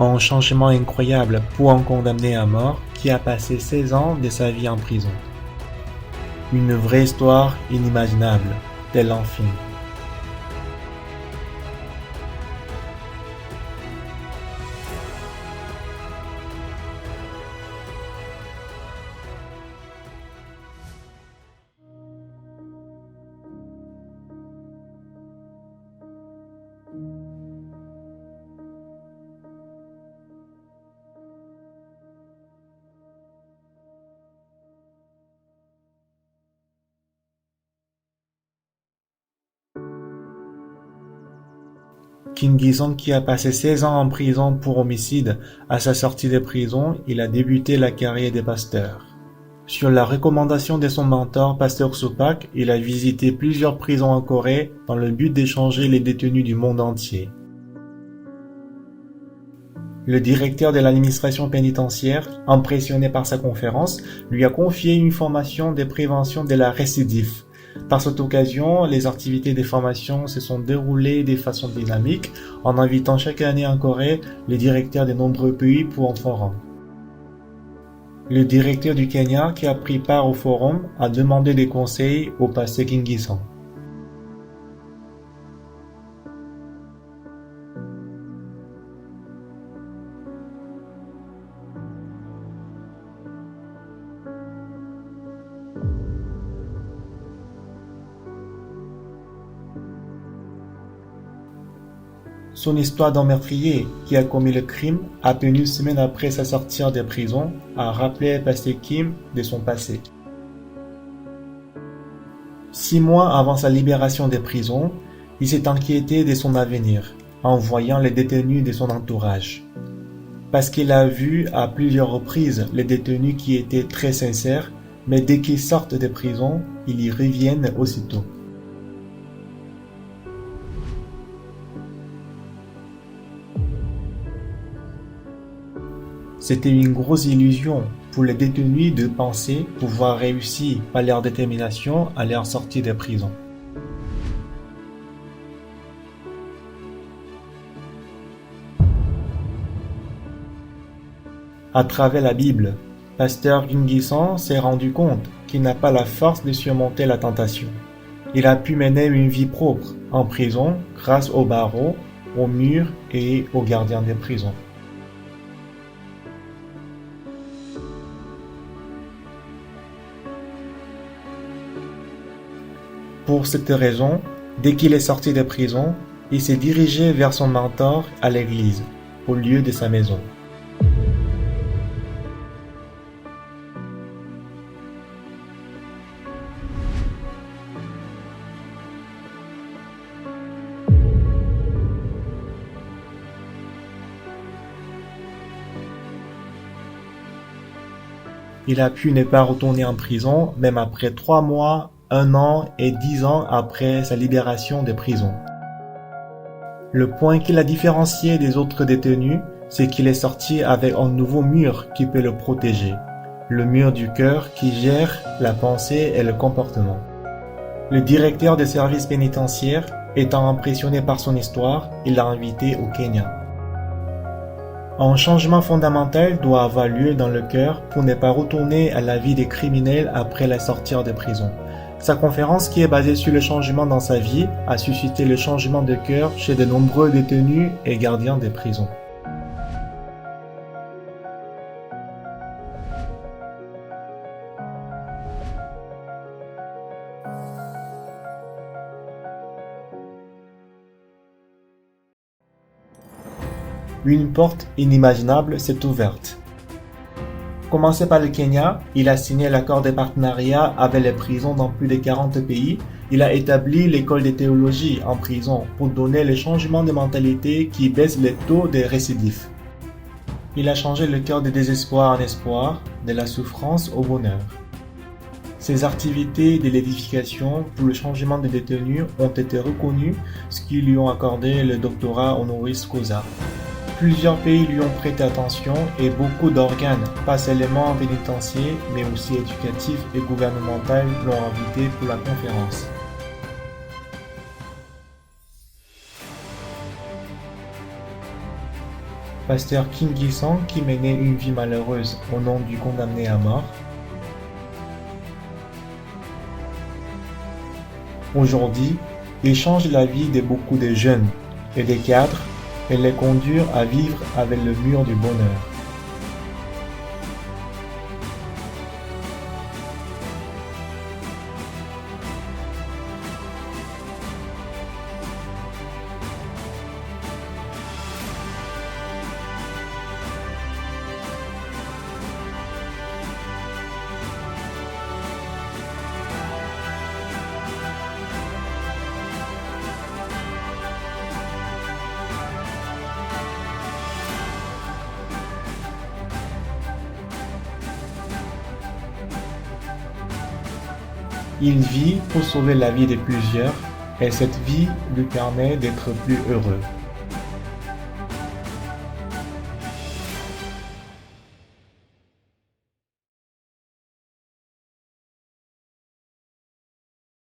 Un changement incroyable pour un condamné à mort qui a passé 16 ans de sa vie en prison. Une vraie histoire inimaginable, tel un film. Kingi Song, qui a passé 16 ans en prison pour homicide, à sa sortie de prison, il a débuté la carrière de pasteur. Sur la recommandation de son mentor, Pasteur Sopak, il a visité plusieurs prisons en Corée dans le but d'échanger les détenus du monde entier. Le directeur de l'administration pénitentiaire, impressionné par sa conférence, lui a confié une formation de prévention de la récidive. Par cette occasion, les activités de formation se sont déroulées de façon dynamique en invitant chaque année en Corée les directeurs de nombreux pays pour un forum. Le directeur du Kenya qui a pris part au forum a demandé des conseils au pasteur Kingi Song. Son histoire d'un meurtrier qui a commis le crime à peine une semaine après sa sortie de prison a rappelé Pasteur Kim de son passé. 6 mois avant sa libération de prison, il s'est inquiété de son avenir en voyant les détenus de son entourage. Parce qu'il a vu à plusieurs reprises les détenus qui étaient très sincères, mais dès qu'ils sortent de prison, ils y reviennent aussitôt. C'était une grosse illusion pour les détenus de penser pouvoir réussir par leur détermination à leur sortie de prison. À travers la Bible, Pasteur Kingi Song s'est rendu compte qu'il n'a pas la force de surmonter la tentation. Il a pu mener une vie propre en prison grâce aux barreaux, aux murs et aux gardiens de prison. Pour cette raison, dès qu'il est sorti de prison, il s'est dirigé vers son mentor à l'église, au lieu de sa maison. Il a pu ne pas retourner en prison, même après 3 mois, 1 an et 10 ans après sa libération de prison. Le point qui l'a différencié des autres détenus, c'est qu'il est sorti avec un nouveau mur qui peut le protéger. Le mur du cœur qui gère la pensée et le comportement. Le directeur des services pénitentiaires, étant impressionné par son histoire, il l'a invité au Kenya. Un changement fondamental doit avoir lieu dans le cœur pour ne pas retourner à la vie des criminels après la sortie de prison. Sa conférence, qui est basée sur le changement dans sa vie, a suscité le changement de cœur chez de nombreux détenus et gardiens des prisons. Une porte inimaginable s'est ouverte. Commencé par le Kenya, il a signé l'accord de partenariat avec les prisons dans plus de 40 pays. Il a établi l'école de théologie en prison pour donner le changement de mentalité qui baisse les taux de récidive. Il a changé le cœur de désespoir en espoir, de la souffrance au bonheur. Ses activités de l'édification pour le changement des détenus ont été reconnues, ce qui lui ont accordé le doctorat honoris causa. Plusieurs pays lui ont prêté attention et beaucoup d'organes, pas seulement pénitentiaires, mais aussi éducatifs et gouvernementaux, l'ont invité pour la conférence. Pasteur Kim Gi-sung qui menait une vie malheureuse au nom du condamné à mort. Aujourd'hui, il change la vie de beaucoup de jeunes et des cadres et les conduit à vivre avec le mur du bonheur. Il vit pour sauver la vie de plusieurs et cette vie lui permet d'être plus heureux.